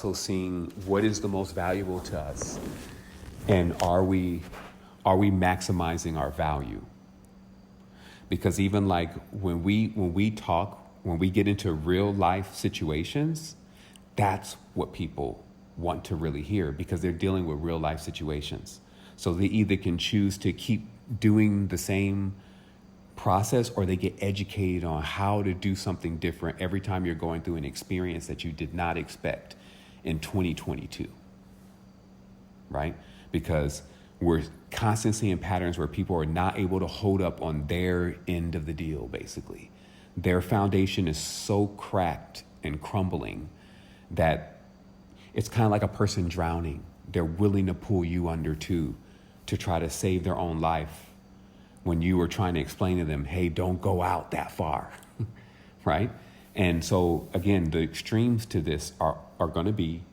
So seeing what is the most valuable to us, and are we maximizing our value? Because even like when we talk, when we get into real life situations, that's what people want to really hear, because they're dealing with real life situations. So they either can choose to keep doing the same process, or they get educated on how to do something different every time you're going through an experience that you did not expect in 2022, right? Because we're constantly seeing patterns where people are not able to hold up on their end of the deal, basically. Their foundation is so cracked and crumbling that it's kind of like a person drowning. They're willing to pull you under too, to try to save their own life, when you were trying to explain to them, hey, don't go out that far, right? And so, again, the extremes to this are going to be,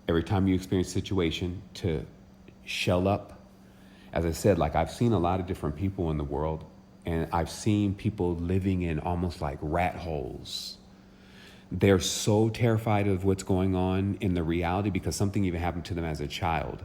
every time you experience a situation, to shell up. As I said, like, I've seen a lot of different people in the world, and I've seen people living in almost like rat holes. They're so terrified of what's going on in the reality because something even happened to them as a child.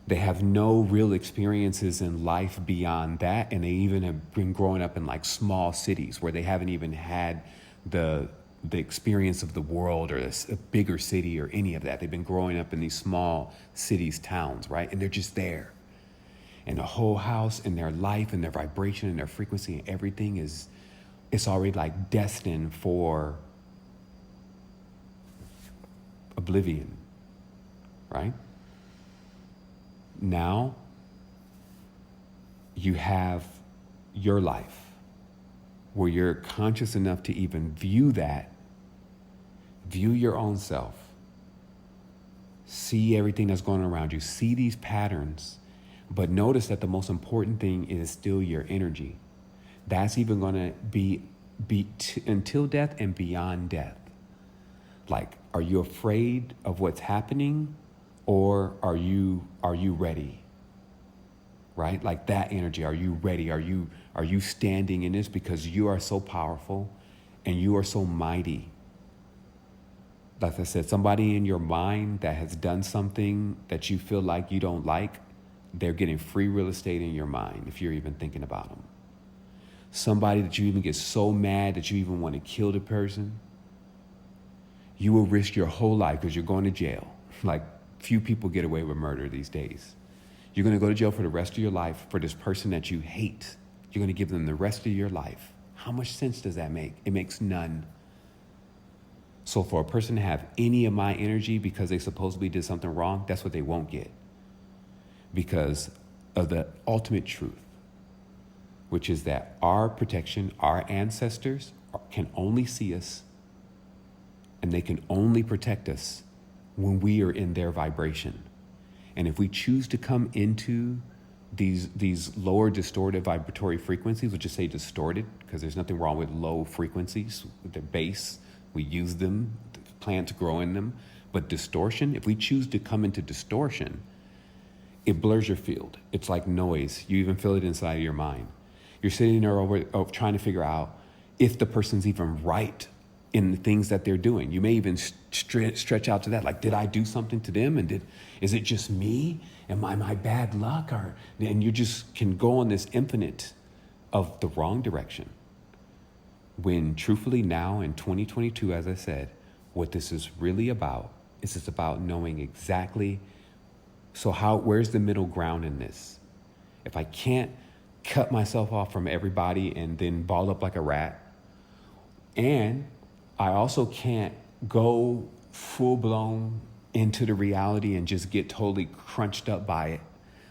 They have no real experiences in life beyond that, and they even have been growing up in like small cities where they haven't even had the experience of the world or a bigger city or any of that. They've been growing up in these small cities, towns, right? And they're just there. And the whole house and their life and their vibration and their frequency and everything it's already like destined for oblivion, right? Now, you have your life where you're conscious enough to even view your own self, see everything that's going on around you, see these patterns, but notice that the most important thing is still your energy. That's even going to be until death and beyond death. Like, are you afraid of what's happening? Or are you ready? Right? Like that energy. Are you ready? Are you standing in this because you are so powerful and you are so mighty? Like I said, somebody in your mind that has done something that you feel like you don't like, they're getting free real estate in your mind if you're even thinking about them. Somebody that you even get so mad that you even want to kill the person, you will risk your whole life because you're going to jail. Like, few people get away with murder these days. You're going to go to jail for the rest of your life for this person that you hate. You're going to give them the rest of your life. How much sense does that make? It makes none. So for a person to have any of my energy because they supposedly did something wrong, that's what they won't get. Because of the ultimate truth, which is that our protection, our ancestors can only see us, and they can only protect us when we are in their vibration. And if we choose to come into these lower distorted vibratory frequencies, which is say distorted, because there's nothing wrong with low frequencies, with their base, we use them, plants grow in them. But distortion, if we choose to come into distortion, it blurs your field. It's like noise. You even feel it inside of your mind. You're sitting there trying to figure out if the person's even right in the things that they're doing. You may even stretch out to that, like, did I do something to them? And is it just me? Am I my bad luck? And you just can go on this infinite of the wrong direction. When truthfully now in 2022, as I said, what this is really about is it's about knowing exactly, so where's the middle ground in this? If I can't cut myself off from everybody and then ball up like a rat, and I also can't go full-blown into the reality and just get totally crunched up by it,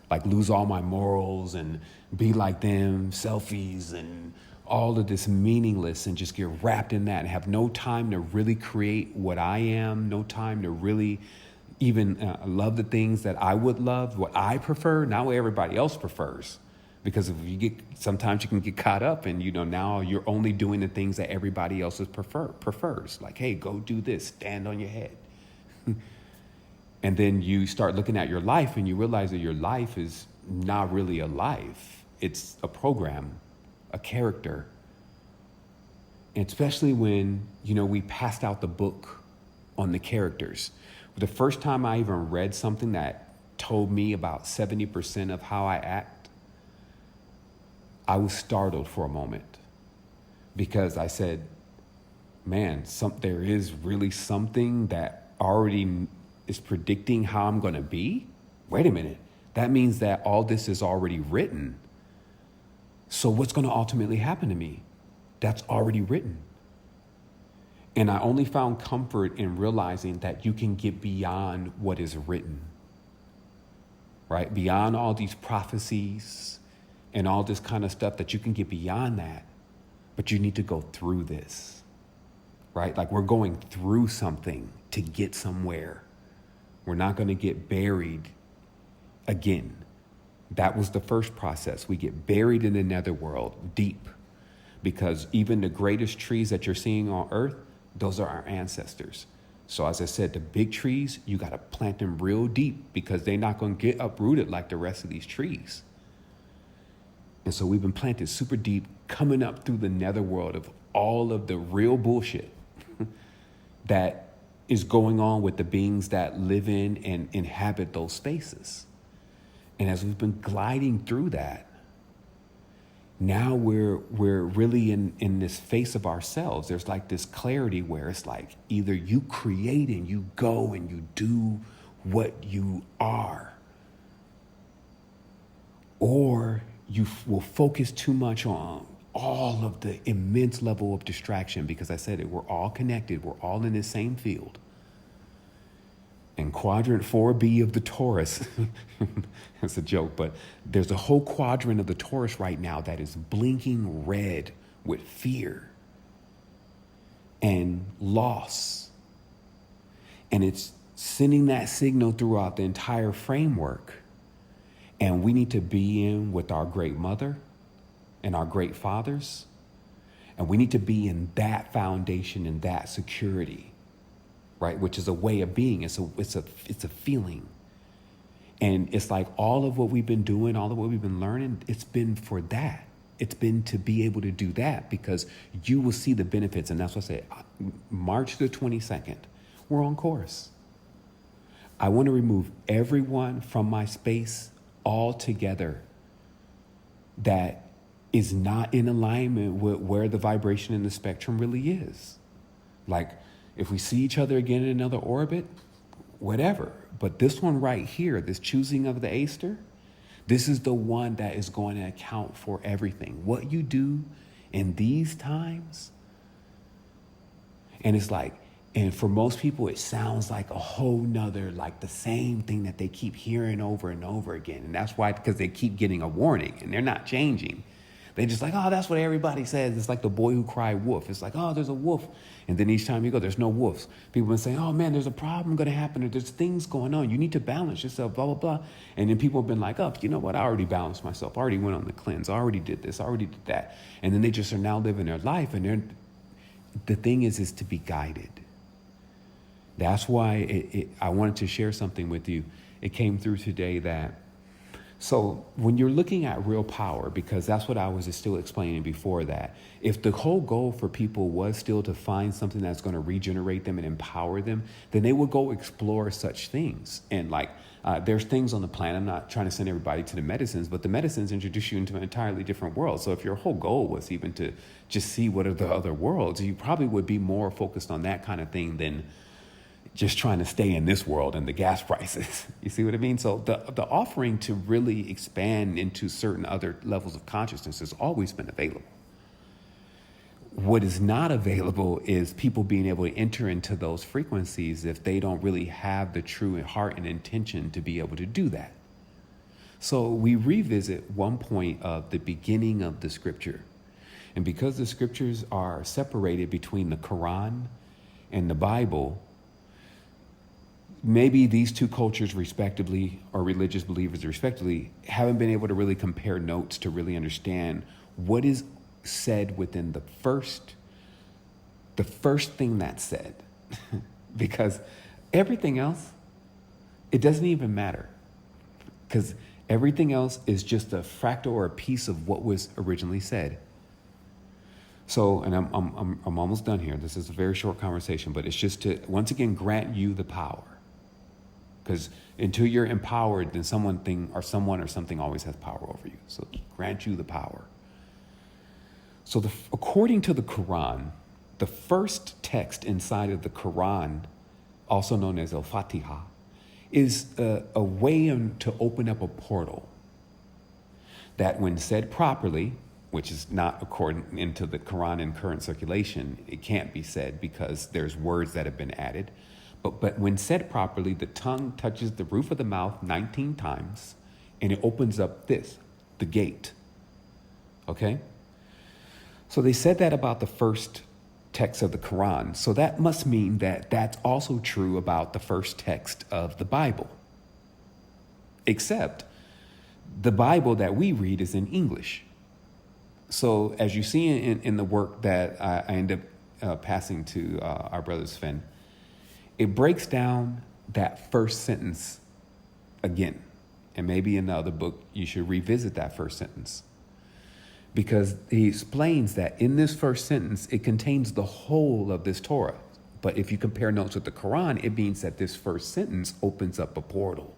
like lose all my morals and be like them, selfies and all of this meaningless, and just get wrapped in that and have no time to really create what I am, no time to really even love the things that I would love, what I prefer, not what everybody else prefers. Because sometimes you can get caught up and, now you're only doing the things that everybody else prefers. Like, hey, go do this, stand on your head. And then you start looking at your life and you realize that your life is not really a life. It's a program, a character. And especially when, we passed out the book on the characters. The first time I even read something that told me about 70% of how I act, I was startled for a moment, because I said, man, there is really something that already is predicting how I'm going to be? Wait a minute. That means that all this is already written. So what's going to ultimately happen to me? That's already written. And I only found comfort in realizing that you can get beyond what is written, right? Beyond all these prophecies and all this kind of stuff, that you can get beyond that. But you need to go through this, right? Like, we're going through something to get somewhere. We're not going to get buried again. That was the first process. We get buried in the netherworld deep, because even the greatest trees that you're seeing on earth, those are our ancestors. So as I said, the big trees, you got to plant them real deep, because they're not going to get uprooted like the rest of these trees. And so we've been planted super deep, coming up through the netherworld of all of the real bullshit that is going on with the beings that live in and inhabit those spaces. And as we've been gliding through that, now we're really in this face of ourselves. There's like this clarity where it's like, either you create and you go and you do what you are, or you will focus too much on all of the immense level of distraction, because I said it, we're all connected. We're all in the same field. And quadrant 4B of the Taurus, it's a joke, but there's a whole quadrant of the Taurus right now that is blinking red with fear and loss. And it's sending that signal throughout the entire framework. And we need to be in with our great mother and our great fathers. And we need to be in that foundation and that security, right? Which is a way of being. It's a feeling. And it's like all of what we've been doing, all of what we've been learning, it's been for that. It's been to be able to do that, because you will see the benefits. And that's what I said, March the 22nd, we're on course. I want to remove everyone from my space altogether that is not in alignment with where the vibration in the spectrum really is. Like, if we see each other again in another orbit, whatever. But this one right here, this choosing of the Aster, this is the one that is going to account for everything. What you do in these times. And it's like, and for most people, it sounds like a whole nother, like the same thing that they keep hearing over and over again. And that's why, because they keep getting a warning and they're not changing. They're just like, oh, that's what everybody says. It's like the boy who cried wolf. It's like, oh, there's a wolf. And then each time you go, there's no wolves. People have been saying, oh, man, there's a problem going to happen, or there's things going on. You need to balance yourself, blah, blah, blah. And then people have been like, oh, you know what? I already balanced myself. I already went on the cleanse. I already did this. I already did that. And then they just are now living their life. And the thing is to be guided. That's why I wanted to share something with you. It came through today that, so when you're looking at real power, because that's what I was still explaining before that, if the whole goal for people was still to find something that's going to regenerate them and empower them, then they would go explore such things. And like, there's things on the planet, I'm not trying to send everybody to the medicines, but the medicines introduce you into an entirely different world. So if your whole goal was even to just see what are the other worlds, you probably would be more focused on that kind of thing than just trying to stay in this world and the gas prices. You see what I mean? So the offering to really expand into certain other levels of consciousness has always been available. What is not available is people being able to enter into those frequencies if they don't really have the true heart and intention to be able to do that. So we revisit one point of the beginning of the scripture. And because the scriptures are separated between the Quran and the Bible, maybe these two cultures respectively, or religious believers respectively, haven't been able to really compare notes to really understand what is said within the first thing that's said. Because everything else, it doesn't even matter. Because everything else is just a fractal or a piece of what was originally said. So, and I'm almost done here. This is a very short conversation, but it's just to, once again, grant you the power. Because until you're empowered, then someone or something always has power over you. So grant you the power. So according to the Quran, the first text inside of the Quran, also known as Al-Fatiha, is a way to open up a portal that, when said properly, which is not according into the Quran in current circulation, it can't be said because there's words that have been added. But when said properly, the tongue touches the roof of the mouth 19 times, and it opens up the gate. Okay? So they said that about the first text of the Quran. So that must mean that that's also true about the first text of the Bible. Except the Bible that we read is in English. So as you see in the work that I end up passing to our brother Sven, it breaks down that first sentence again. And maybe in the other book, you should revisit that first sentence. Because he explains that in this first sentence, it contains the whole of this Torah. But if you compare notes with the Quran, it means that this first sentence opens up a portal.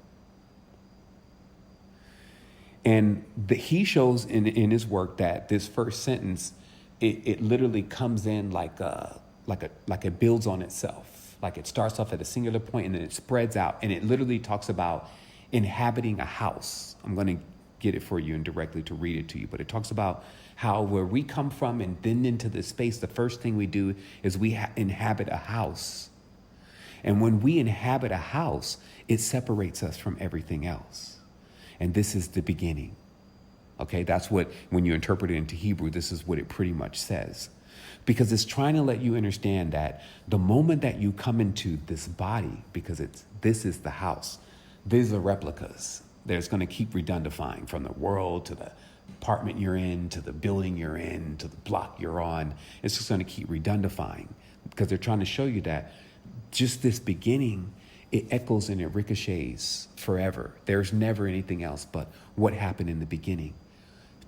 And he shows in his work that this first sentence, it literally comes in like it builds on itself. Like it starts off at a singular point and then it spreads out. And it literally talks about inhabiting a house. I'm going to get it for you indirectly to read it to you. But it talks about how where we come from and then into this space, the first thing we do is we inhabit a house. And when we inhabit a house, it separates us from everything else. And this is the beginning. Okay, that's what, when you interpret it into Hebrew, this is what it pretty much says. Because it's trying to let you understand that the moment that you come into this body, because this is the house, these are replicas. There's going to keep redundifying from the world to the apartment you're in, to the building you're in, to the block you're on. It's just going to keep redundifying because they're trying to show you that just this beginning, it echoes and it ricochets forever. There's never anything else but what happened in the beginning.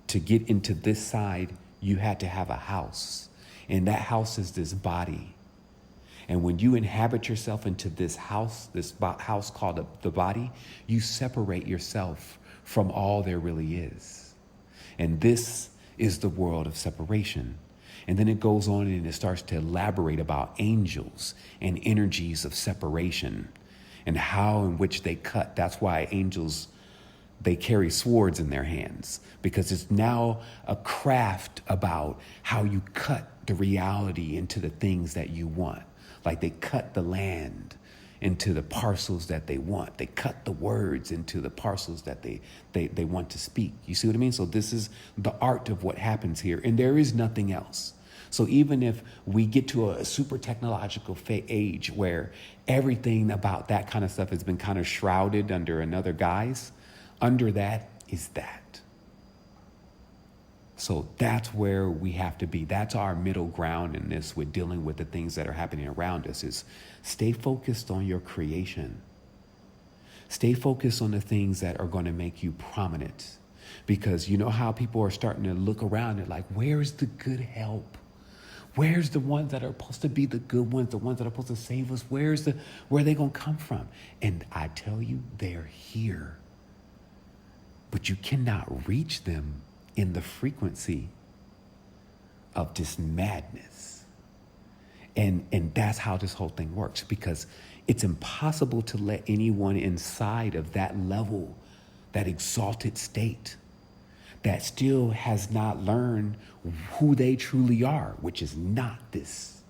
To get into this side, you had to have a house. And that house is this body. And when you inhabit yourself into this house called the body, you separate yourself from all there really is. And this is the world of separation. And then it goes on and it starts to elaborate about angels and energies of separation and how in which they cut. That's why angels, they carry swords in their hands, because it's now a craft about how you cut the reality into the things that you want. Like they cut the land into the parcels that they want. They cut the words into the parcels that they want to speak. You see what I mean? So this is the art of what happens here. And there is nothing else. So even if we get to a super technological age where everything about that kind of stuff has been kind of shrouded under another guise, under that is that. So that's where we have to be. That's our middle ground in this with dealing with the things that are happening around us, is stay focused on your creation. Stay focused on the things that are going to make you prominent. Because you know how people are starting to look around and like, where's the good help? Where's the ones that are supposed to be the good ones, the ones that are supposed to save us? Where are they going to come from? And I tell you, they're here. But you cannot reach them in the frequency of this madness. And that's how this whole thing works, because it's impossible to let anyone inside of that level, that exalted state, that still has not learned who they truly are, which is not this.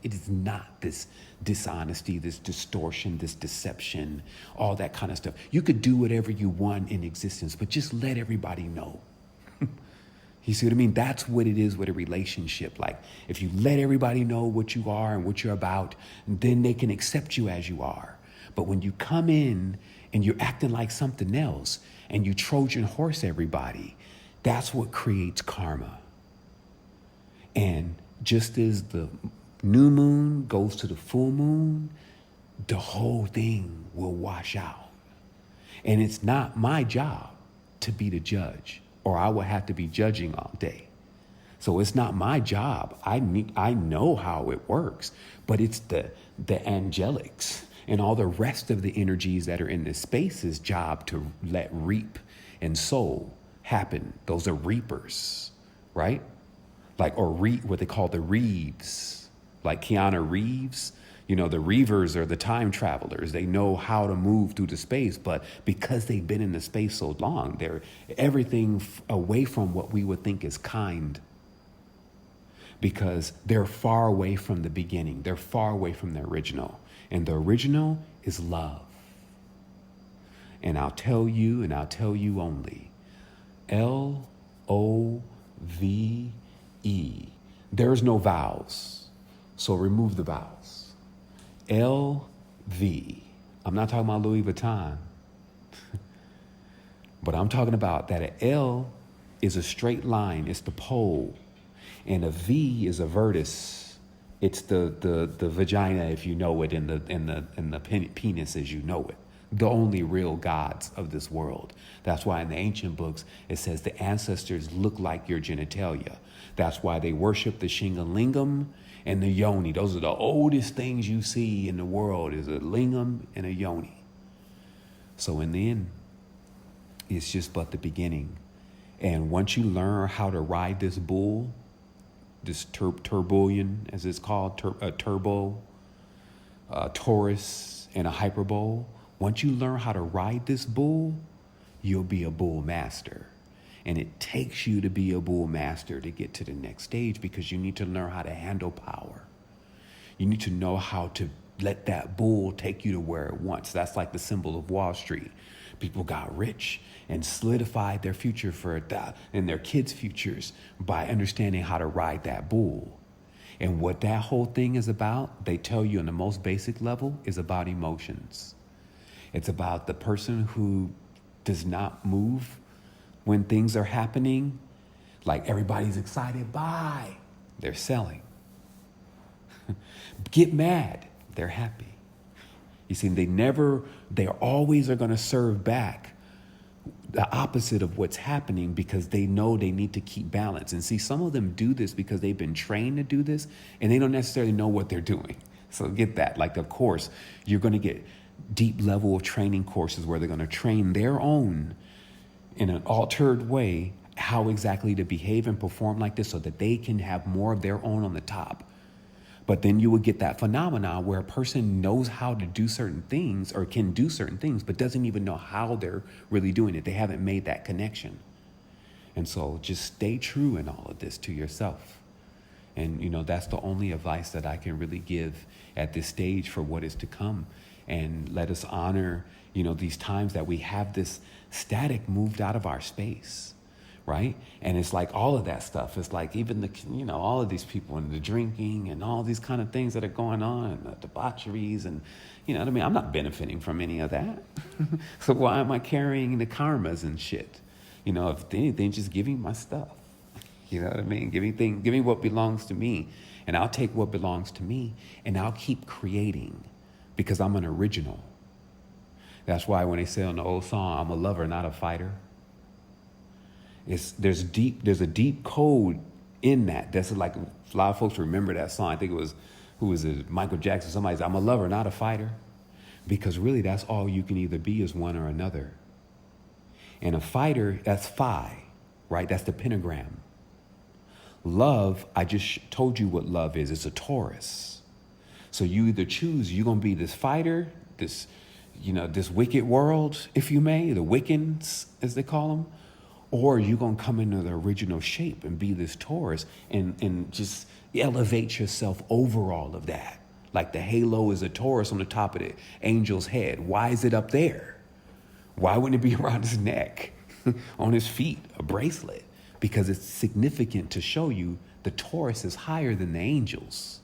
It is not this dishonesty, this distortion, this deception, all that kind of stuff. You could do whatever you want in existence, but just let everybody know. You see what I mean? That's what it is with a relationship. Like, if you let everybody know what you are and what you're about, then they can accept you as you are. But when you come in and you're acting like something else and you Trojan horse everybody, that's what creates karma. And just as the new moon goes to the full moon, the whole thing will wash out. And it's not my job to be the judge, or I will have to be judging all day. So it's not my job. I know how it works, but it's the angelics and all the rest of the energies that are in this space's job to let reap and sow happen. Those are reapers, right? Like, or what they call the Reeves, like Keanu Reeves. You know, the Reavers are the time travelers. They know how to move through the space, but because they've been in the space so long, they're everything away from what we would think is kind, because they're far away from the beginning. They're far away from the original. And the original is love. And I'll tell you, and I'll tell you only, LOVE. There's no vowels, so remove the vowels. LV. I'm not talking about Louis Vuitton, but I'm talking about that an L is a straight line, it's the pole, and a V is a vertex. It's the vagina, if you know it, and the penis as you know it. The only real gods of this world. That's why in the ancient books it says the ancestors look like your genitalia. That's why they worship the Shingalingam and the Yoni. Those are the oldest things you see in the world, is a lingam and a Yoni. So in the end, it's just but the beginning. And once you learn how to ride this bull, this turbulion, as it's called, a turbo, Taurus, and a hyperbole, once you learn how to ride this bull, you'll be a bull master. And it takes you to be a bull master to get to the next stage, because you need to learn how to handle power. You need to know how to let that bull take you to where it wants. That's like the symbol of Wall Street. People got rich and solidified their future for that and their kids' futures by understanding how to ride that bull. And what that whole thing is about, they tell you on the most basic level, is about emotions. It's about the person who does not move when things are happening. Like everybody's excited, buy, they're selling. Get mad, they're happy. You see, they always are going to serve back the opposite of what's happening, because they know they need to keep balance. And see, some of them do this because they've been trained to do this, and they don't necessarily know what they're doing. So get that. Like, of course, you're going to get deep level of training courses where they're going to train their own in an altered way how exactly to behave and perform like this, so that they can have more of their own on the top. But then you would get that phenomenon where a person knows how to do certain things or can do certain things, but doesn't even know how they're really doing it. They haven't made that connection. And so just stay true in all of this to yourself. And, that's the only advice that I can really give at this stage for what is to come. And let us honor, these times that we have this static moved out of our space. Right? And it's like all of that stuff. It's like even all of these people and the drinking and all these kind of things that are going on, and the debaucheries, and what I mean? I'm not benefiting from any of that. So why am I carrying the karmas and shit? If anything, just giving my stuff. You know what I mean? Giving what belongs to me. And I'll take what belongs to me, and I'll keep creating, because I'm an original. That's why when they say on the old song, I'm a lover, not a fighter. There's a deep code in that. That's like, a lot of folks remember that song. I think it was, who was it? Michael Jackson. Somebody said, I'm a lover, not a fighter. Because really, that's all you can either be, is one or another. And a fighter, that's phi, right? That's the pentagram. Love, I just told you what love is. It's a Taurus. So you either choose, you're going to be this fighter, this wicked world, if you may, the Wiccans, as they call them. Or you're going to come into the original shape and be this Taurus and just elevate yourself over all of that. Like the halo is a Taurus on the top of the angel's head. Why is it up there? Why wouldn't it be around his neck, on his feet, a bracelet? Because it's significant to show you the Taurus is higher than the angels.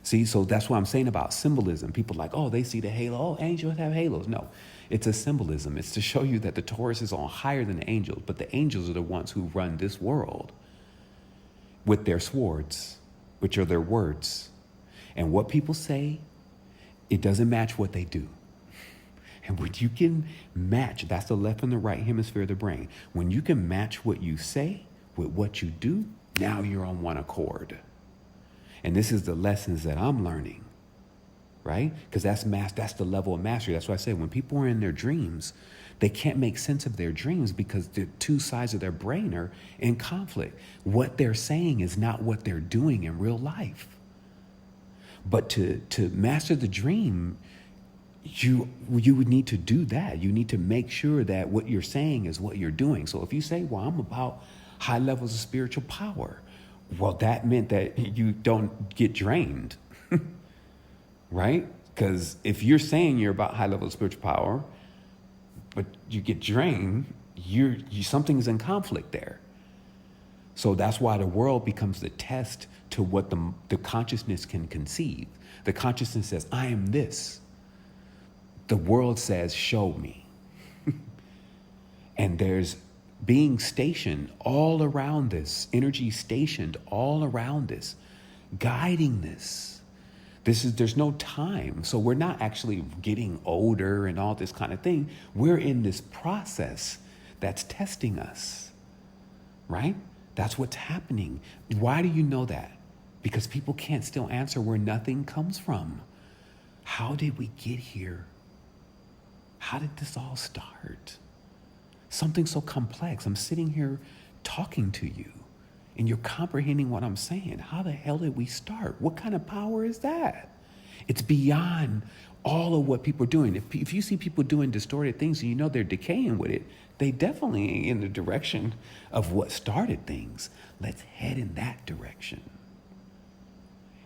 See, so that's what I'm saying about symbolism. People are like, oh, they see the halo. Oh, angels have halos. No. It's a symbolism. It's to show you that the Taurus is on higher than the angels, but the angels are the ones who run this world with their swords, which are their words. And what people say, it doesn't match what they do. And when you can match, that's the left and the right hemisphere of the brain. When you can match what you say with what you do, Now you're on one accord. And this is the lessons that I'm learning, right? Because that's the level of mastery. That's why I say when people are in their dreams, they can't make sense of their dreams because the two sides of their brain are in conflict. What they're saying is not what they're doing in real life. But to master the dream, you would need to do that. You need to make sure that what you're saying is what you're doing. So if you say, well, I'm about high levels of spiritual power, well, that meant that you don't get drained, right? Because if you're saying you're about high levels of spiritual power, but you get drained, something's in conflict there. So that's why the world becomes the test to what the consciousness can conceive. The consciousness says, I am this. The world says, show me. And there's being stationed all around this, energy stationed all around this, guiding this. There's no time. So we're not actually getting older and all this kind of thing. We're in this process that's testing us, right? That's what's happening. Why do you know that? Because people can't still answer where nothing comes from. How did we get here? How did this all start? Something so complex. I'm sitting here talking to you and you're comprehending what I'm saying. How the hell did we start? What kind of power is that? It's beyond all of what people are doing. If you see people doing distorted things and you know they're decaying with it, they definitely in the direction of what started things. Let's head in that direction.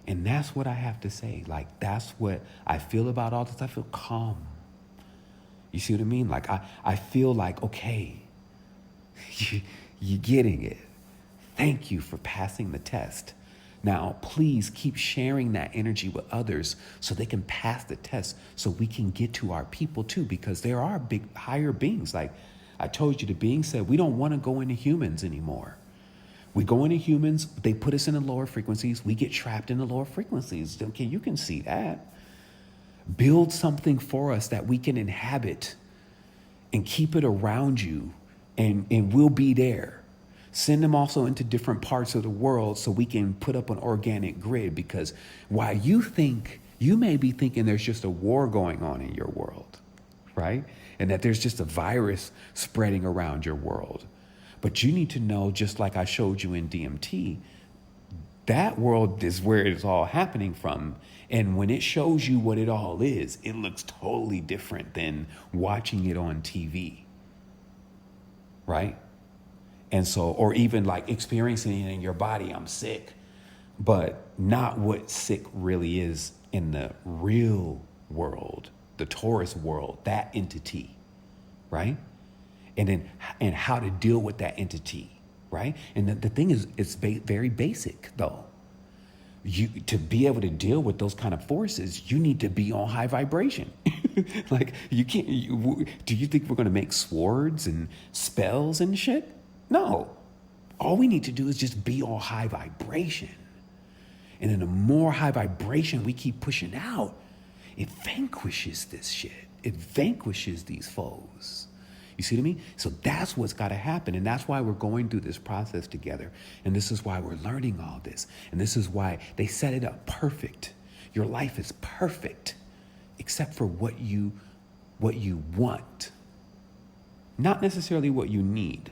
And that's what I have to say. Like, that's what I feel about all this. I feel calm. You see what I mean? Like, I feel like, okay, you're getting it. Thank you for passing the test. Now, please keep sharing that energy with others so they can pass the test so we can get to our people too, because there are big, higher beings. Like I told you, the being said, we don't want to go into humans anymore. We go into humans, they put us in the lower frequencies. We get trapped in the lower frequencies. Okay, you can see that. Build something for us that we can inhabit and keep it around you, and we'll be there. Send them also into different parts of the world so we can put up an organic grid, because while you may be thinking there's just a war going on in your world, right? And that there's just a virus spreading around your world. But you need to know, just like I showed you in DMT, that world is where it's all happening from. And when it shows you what it all is, it looks totally different than watching it on TV, right? And so, or even like experiencing it in your body, I'm sick, but not what sick really is in the real world, the Taurus world, that entity, right? And how to deal with that entity, right? And the thing is, it's very basic though. To be able to deal with those kind of forces, you need to be on high vibration. Like you can't, do you think we're going to make swords and spells and shit? No. All we need to do is just be on high vibration. And then the more high vibration we keep pushing out, it vanquishes this shit. It vanquishes these foes. You see what I mean? So that's what's got to happen. And that's why we're going through this process together. And this is why we're learning all this. And this is why they set it up perfect. Your life is perfect, except for what you want. Not necessarily what you need,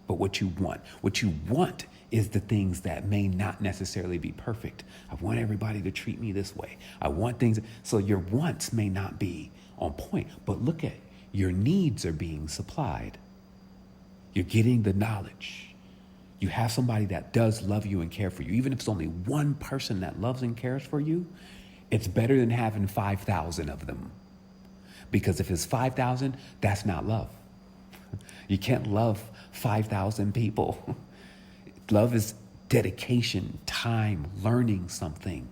but what you want. What you want is the things that may not necessarily be perfect. I want everybody to treat me this way. I want things. So your wants may not be on point, but look at your needs are being supplied. You're getting the knowledge. You have somebody that does love you and care for you. Even if it's only one person that loves and cares for you, it's better than having 5,000 of them. Because if it's 5,000, that's not love. You can't love 5,000 people. Love is dedication, time, learning something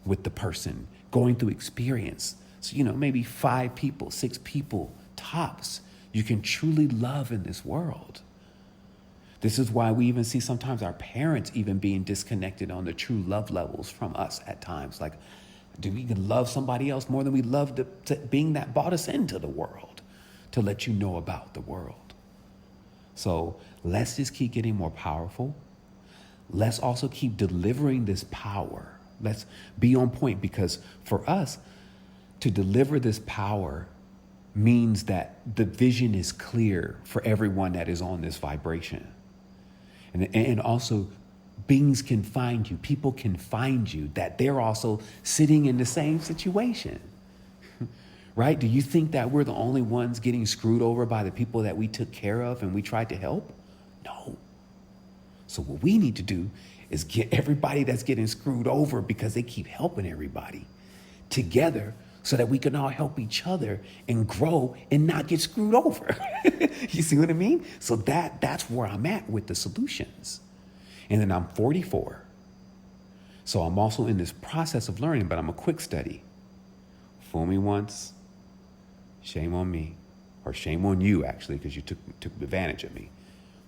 with the person, going through experience. So, maybe 5 people, 6 people, tops, you can truly love in this world. This is why we even see sometimes our parents even being disconnected on the true love levels from us at times. Like, do we love somebody else more than we love the being that brought us into the world to let you know about the world? So let's just keep getting more powerful. let's also keep delivering this power. Let's be on point, because for us to deliver this power means that the vision is clear for everyone that is on this vibration. And also beings can find you, people can find you, that they're also sitting in the same situation, right? Do you think that we're the only ones getting screwed over by the people that we took care of and we tried to help? No. So what we need to do is get everybody that's getting screwed over, because they keep helping everybody, together, so that we can all help each other and grow and not get screwed over. You see what I mean? So that's where I'm at with the solutions. And then I'm 44. So I'm also in this process of learning, but I'm a quick study. Fool me once, shame on me. Or shame on you, actually, because you took advantage of me.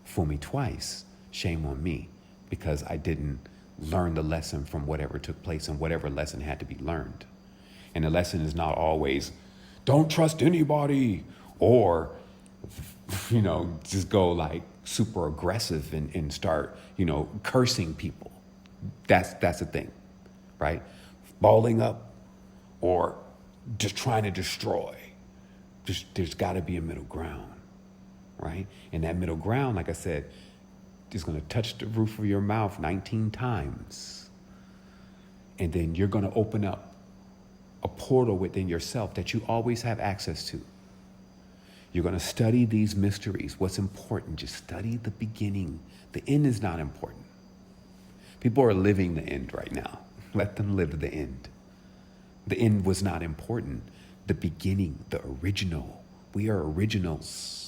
Fool me twice, shame on me, because I didn't learn the lesson from whatever took place, and whatever lesson had to be learned. And the lesson is not always, don't trust anybody, or, just go like super aggressive and start, cursing people. That's the thing, right? Balling up or just trying to destroy. There's got to be a middle ground, right? And that middle ground, like I said, is going to touch the roof of your mouth 19 times. And then you're going to open up a portal within yourself that you always have access to. You're going to study these mysteries. What's important? Just study the beginning. The end is not important. People are living the end right now. Let them live the end. The end was not important. The beginning, the original. We are originals.